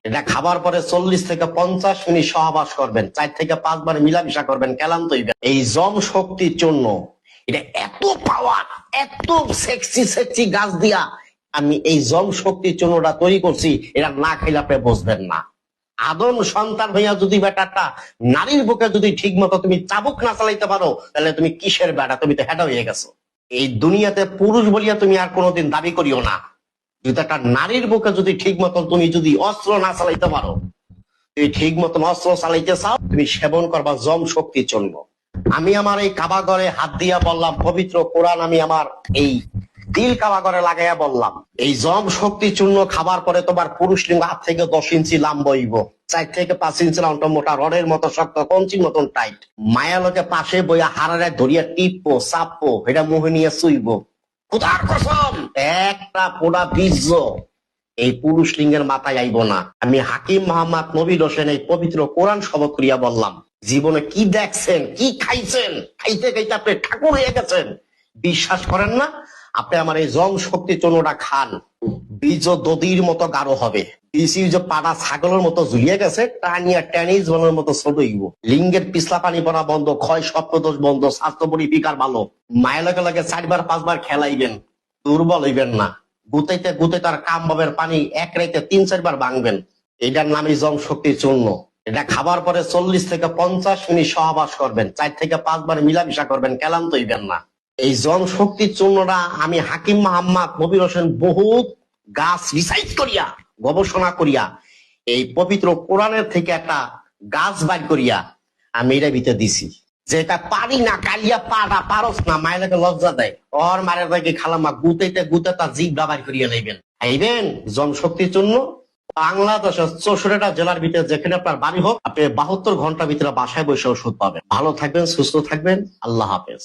এটা খাবার পরে 40 থেকে 50 মিনিট সহবাস করবেন, 4 থেকে 5 বার মিলামিশা করবেন, ক্লান্ত হইবেন। এই জম শক্তির জন্য এটা এত পাওয়ার, এত সেক্সি সেক্সি গাছ দিয়া আমি এই জম শক্তির জন্য ওটা তৈরি করছি। এটা না খাইলে আপনি বুঝবেন না। আদম সন্তান হইয়া যদি বেটাটা নারীর বুকে যদি ঠিক মতো তুমি চাবুক না চালাইতে পারো, তাহলে তুমি কিসের বেটা? তুমি তো হেডা হয়ে গেছো। এই দুনিয়াতে পুরুষ বলিয়া তুমি আর কোনোদিন দাবি করিও না। যদি একটা নারীর বুকে যদি ঠিক মতন তুমি যদি অস্ত্র না চালাইতে পারো, তুমি ঠিক মতন অস্ত্র চালাইতে চাও, তুমি সেবন করবা জম শক্তির জন্য। আমি আমার এই কাবাঘরে হাত দিয়া বললাম, পবিত্র কোরআন আমি আমার এই দিল কাবাঘরে লাগাইয়া বললাম, এই জম শক্তির চূর্ণ খাবার পরে তোমার পুরুষ লিঙ্গ 8 থেকে 10 ইঞ্চি লম্বা হইব, 4 থেকে 5 ইঞ্চি লম্বা, মোটা রডের মতো শক্ত, কঞ্চির মতন টাইট। মায়া লোকে পাশে বইয়া হারারে ধরিয়া টিপবো, চাপবো, এটা মুহে নিয়ে শুইব। খোদার কসম, একটা পোড়া বীজ এই পুরুষ লিঙ্গের মাথায় আইব না। আমি হাকিম মোহাম্মদ নবীর হোসেন এই পবিত্র কোরআন শপথ করিয়া বললাম, জীবনে কি দেখছেন, কি খাইছেন, খাইতে খাইতে আপনি ঠাকুর হয়ে গেছেন। বিশ্বাস করেন না? আপনি আমার এই জম শক্তি চূর্ণটা খান, বীজ দদির মতো গাঢ় হবে। বিসি যে পাড়া ছাগলের মতো ঝুলিয়ে গেছে, টানিয়া টেনিস বলের মতো ছোট হইব। লিঙ্গের পিছলা পানি পড়া বন্ধ, ক্ষয় স্বপ্নদোষ বন্ধ, স্বাস্থ্য পরিবিকার ভালো। মায়ের লগে লগে 4 বার 5 বার খেলাইবেন, দুর্বল হইবেন না। গুতাইতে গুতাইতে আর কাম বাবের পানি এক রাইতে 3-4 বার ভাঙবেন। এটার নামই জম শক্তি চূর্ণ। এটা খাবার পরে 40 থেকে 50 মিনিট সহবাস করবেন, 4 থেকে 5 বার মিলামিশা করবেন, ক্লান্ত হইবেন না। এই জম শক্তি চূর্ণটা আমি হাকিম মোহাম্মদ নবীর হোসেন বহুত গাছ রিসার্চ করিয়া, গবেষণা করিয়া, এই পবিত্র কোরআনের থেকে একটা গাছ বাইর করিয়া আমি এটা ভিতরে দিছি। যেটা পারি না, কালিয়া পারা পারস না, মায়ের লজ্জা দেয়। ওর মায়ের থেকে খালামা গুতাইতে গুতাইতে জিভ বাইর করিয়া নেবেন। আইবেন জম শক্তির জন্য। বাংলাদেশের 64টা জেলার ভিতরে যেখানে আপনার বাড়ি হোক, আপনি 72 ঘন্টার ভিতরে বাসায় বসে ওষুধ পাবেন। ভালো থাকবেন, সুস্থ থাকবেন। আল্লাহ হাফেজ।